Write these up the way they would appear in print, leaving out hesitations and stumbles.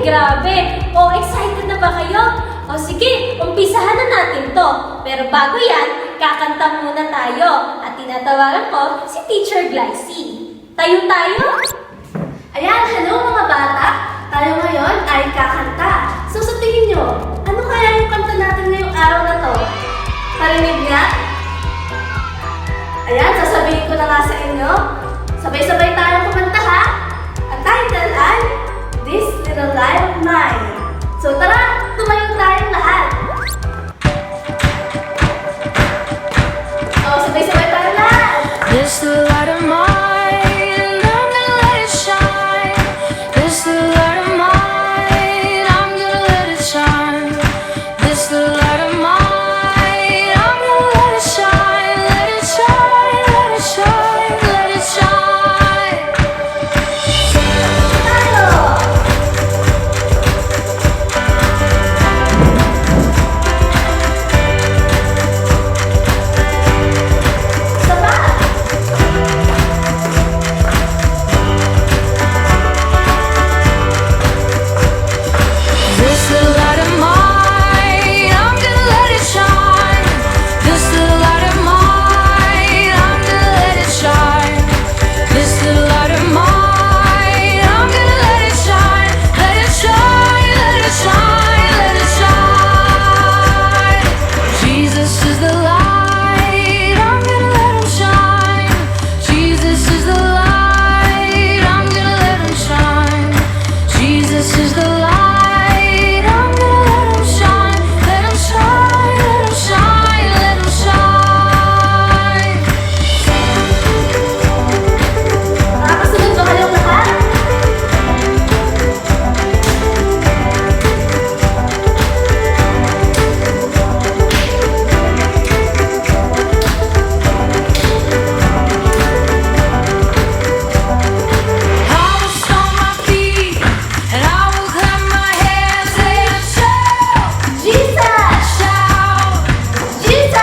grabe! O, excited na ba kayo? O sige, umpisahan na natin to. Pero bago yan, kakanta muna tayo. At tinatawagan ko si Teacher Glycie. Tayo tayo? Ayan, hello mga bata! Tayo ngayon ay kakanta. So sa tingin nyo, ano kaya yung kanta natin ngayong araw na to? Parinig niya? Ayan, sasabihin ko na nga sa inyo. Sabay-sabay tayong kumanta ha! Ang title ay This Little Life of Mine. So tara, tumayo tayong lahat. O, sabay-sabay tayo lahat. This little light of mine, I'm gonna let it shine. This little light of mine, I'm gonna let it shine. This little light of mine, I'm gonna let it shine. Let it shine, let it shine, let it shine. Tayo! Sabat! This little light of mine, I'm gonna let it shine. This little light of mine, I'm gonna let it shine. This little light of mine, I'm gonna let it shine. Let it shine, let it shine, let it shine. Jesus is the light, I'm gonna let him shine. Jesus is the light, I'm gonna let him shine. Jesus is the light, I'm gonna let him shine. Let him shine, let him shine, let him shine. Nakakasunod ba kayong lahat? I will stomp my feet and I will clap my hands and shout, Jesus! shout. Jesus!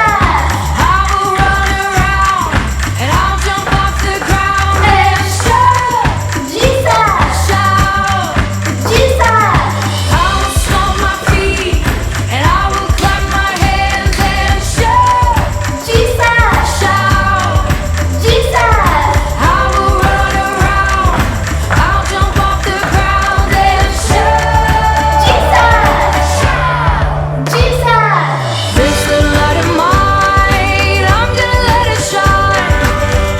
I will run around and I'll jump off the ground and shout, Jesus! shout. Jesus! I will stomp my feet and I will clap my hands and shout, Jesus! shout. Jesus! I will run around, I'll jump off the ground and shout, Jesus! Jesus! this little light of mine, I'm gonna let it shine.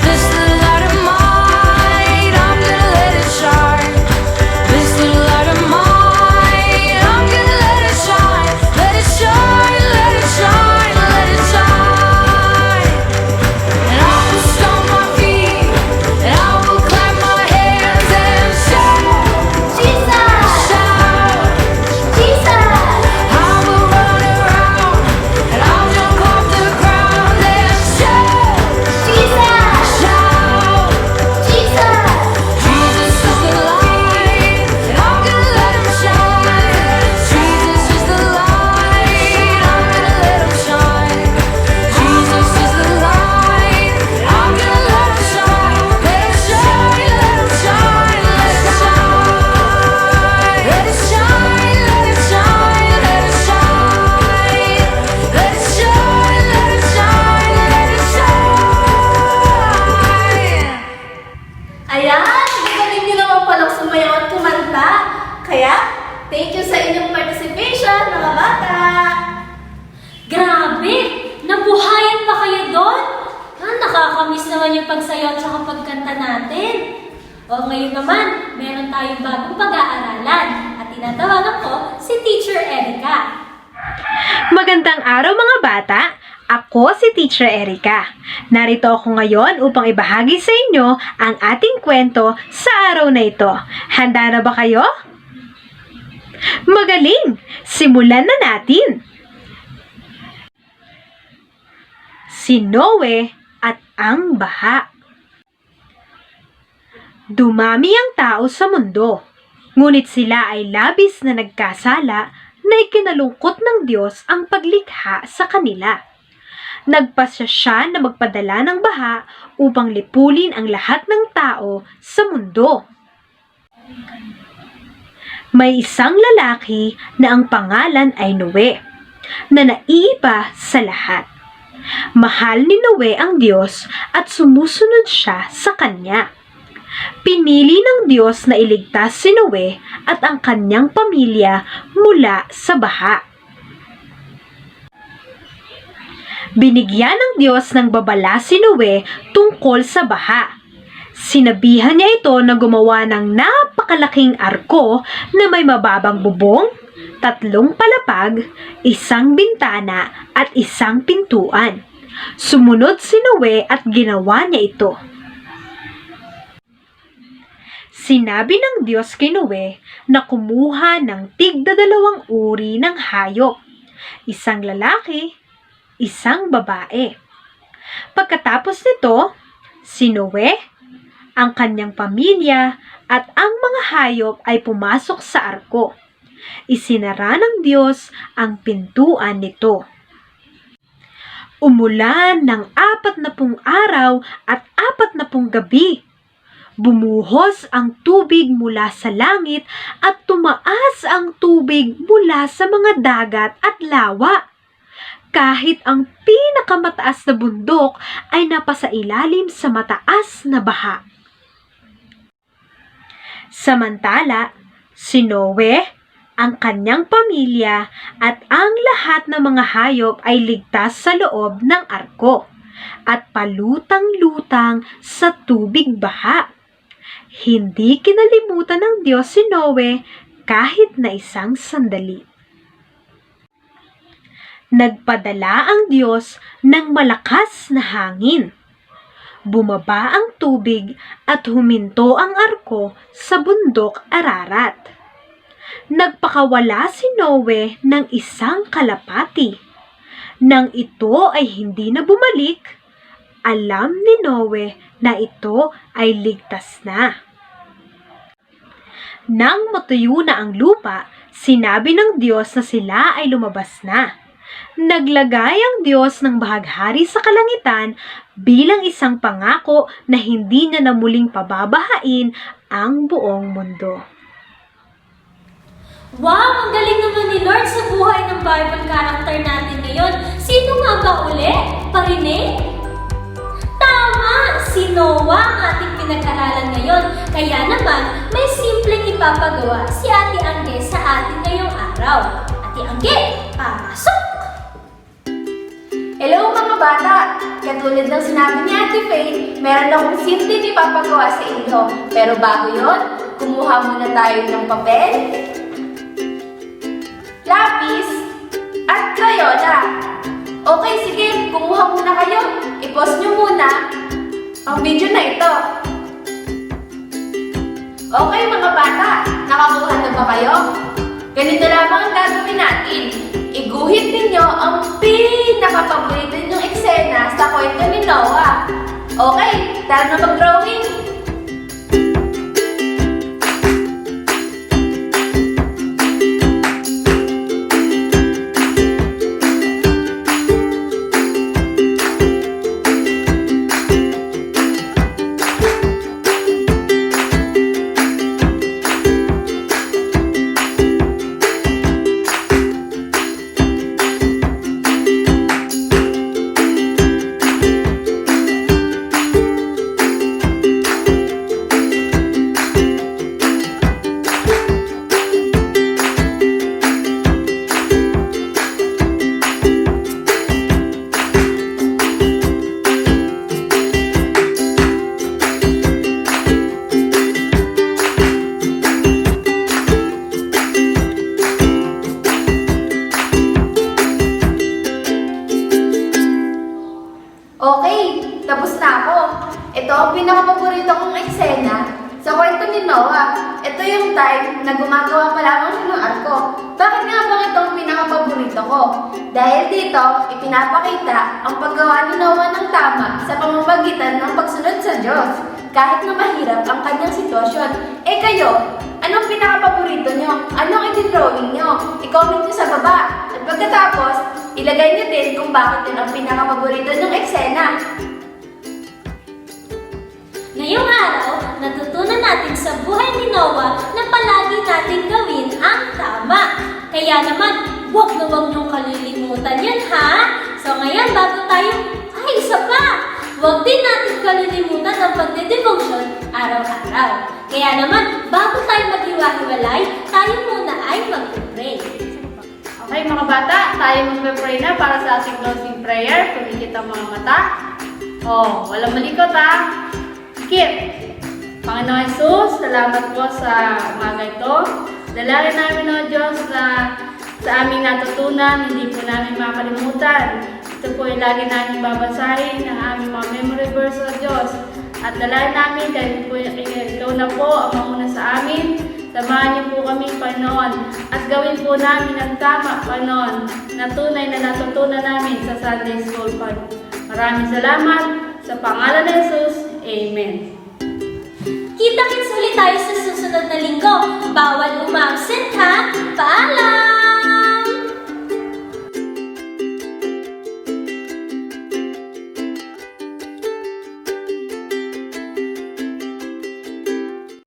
This little light of mine, I'm gonna let it shine. This little light of mine, I'm gonna let it shine. Let it shine, let it shine, let it shine. And I will stomp my feet, and I will clap my hands and shout, Jesus! shout. Jesus! I will run around, and I'll jump off the ground and shout, Jesus! shout. Jesus! Jesus is the light, and I'm gonna let him shine. Jesus is the light, I'm gonna let him shine. Jesus is the light, I'm gonna let him shine. Let it shine, let him shine, let it shine. Let it shine, let it shine, let it shine. Let it shine, let it shine, let it shine. Ayan! Galing niyo naman palang sumayaw at kumanta. Kaya, thank you sa inyong participation, mga bata! Grabe! Nabuhayan pa kayo doon? Nakakamiss naman yung pagsayaw at saka pagkanta natin. O ngayon naman, meron tayong bagong pag-aaralan at tinatawagan ko si Teacher Erica. Magandang araw mga bata! Ako si Teacher Erica. Narito ako ngayon upang ibahagi sa inyo ang ating kwento sa araw na ito. Handa na ba kayo? Magaling! Simulan na natin! Si Noe at ang baha. Dumami ang tao sa mundo, ngunit sila ay labis na nagkasala na ikinalungkot ng Diyos ang paglikha sa kanila. Nagpasya siya na magpadala ng baha upang lipulin ang lahat ng tao sa mundo. May isang lalaki na ang pangalan ay Noe, na naiiba sa lahat. Mahal ni Noe ang Diyos at sumusunod siya sa kanya. Pinili ng Diyos na iligtas si Noe at ang kanyang pamilya mula sa baha. Binigyan ng Diyos ng babala si Noe tungkol sa baha. Sinabihan niya ito na gumawa ng napakalaking arko na may mababang bubong, 3 palapag, 1 bintana at 1 pintuan. Sumunod si Noe at ginawa niya ito. Sinabi ng Diyos kay Noe na kumuha ng tig-2 uri ng hayop, 1 lalaki, 1 babae. Pagkatapos nito, si Noe, ang kanyang pamilya at ang mga hayop ay pumasok sa arko. Isinara ng Diyos ang pintuan nito. Umulan ng 40 araw at 40 gabi. Bumuhos ang tubig mula sa langit at tumaas ang tubig mula sa mga dagat at lawa. Kahit ang pinakamataas na bundok ay napasa ilalim sa mataas na baha. Samantala, si Noe, ang kanyang pamilya at ang lahat ng mga hayop ay ligtas sa loob ng arko at palutang-lutang sa tubig baha. Hindi kinalimutan ng Diyos si Noe kahit na isang sandali. Nagpadala ang Diyos ng malakas na hangin. Bumaba ang tubig at huminto ang arko sa bundok Ararat. Nagpakawala si Noe ng 1 kalapati. Nang ito ay hindi na bumalik, alam ni Noe na ito ay ligtas na. Nang matuyo na ang lupa, sinabi ng Diyos na sila ay lumabas na. Naglagay ang Diyos ng bahaghari sa kalangitan bilang isang pangako na hindi niya na muling pababahain ang buong mundo. Wow! Ang galing naman ni Lord sa buhay ng Bible character natin ngayon. Sino nga ba uli? Parinig? Tama! Si Noah ang ating pinag-aralan ngayon. Kaya naman, may simpleng ipapagawa si Ate Angge sa atin ngayong araw. Ate Angge, pasok! Hello mga bata! Katulad ng sinabi ni Ate Faye, meron akong simpleng ipapagawa sa inyo. Pero bago yon, kumuha muna tayo ng papel, lapis, at crayola. Okay, sige, kumuha muna kayo. I-pause nyo muna ang video na ito. Okay mga bata, nakakuha na ba kayo? Ganito lamang ang gagawin natin. Iguhit ninyo ang pinakapaborito ninyong eksena sa kwento ni Noah. Okay, tara na mag-drawing! Okay, tapos na ako. Ito ang pinakapaborito kong eksena sa kwento ni Noah. Ito yung time na gumagawa pa lamang siya ng arko. Bakit nga bang ito ang pinakapaborito ko? Dahil dito, ipinapakita ang paggawa ni Noah ng tama sa pamamagitan ng pagsunod sa Diyos. Kahit na mahirap ang kanyang sitwasyon. Eh kayo, anong pinakapaborito nyo? Anong i-drawing nyo? I-comment nyo sa baba. At pagkatapos, ilagay nyo din kung bakit yun ang pinakapaborito nyong eksena. Ngayong araw, natutunan natin sa buhay ni Noah na palagi natin gawin ang tama. Kaya naman, huwag na huwag niyong kalilimutan yan, ha? So ngayon, bago tayo, isa pa! Huwag din natin kalilimutan ang pagde-devotion araw-araw. Kaya naman, bago tayo maghiwa-hiwalay, tayo muna ay mag-pray. Okay mga bata, tayo mag-pray na para sa ating closing prayer. Pumikit ang mga mata. Walang malikot ha. Pikit. Panginoon Jesus, salamat po sa umaga ito. Dalangin namin o Diyos na sa aming natutunan, hindi po namin makalimutan. Ito po ay lagi namin babasahin ng aming mga memory verse o Diyos. At dalangin namin dahil po ikaw na po ang mamuna sa amin. Samahan niyo po kami, Panginoon. At gawin po namin ang tama, Panginoon, na tunay na natutunan namin sa Sunday School, Panginoon. Maraming salamat. Sa pangalan ni Jesus, Amen. Kita-kits ulit tayo sa susunod na linggo. Bawal umabsent, ha? Paalam!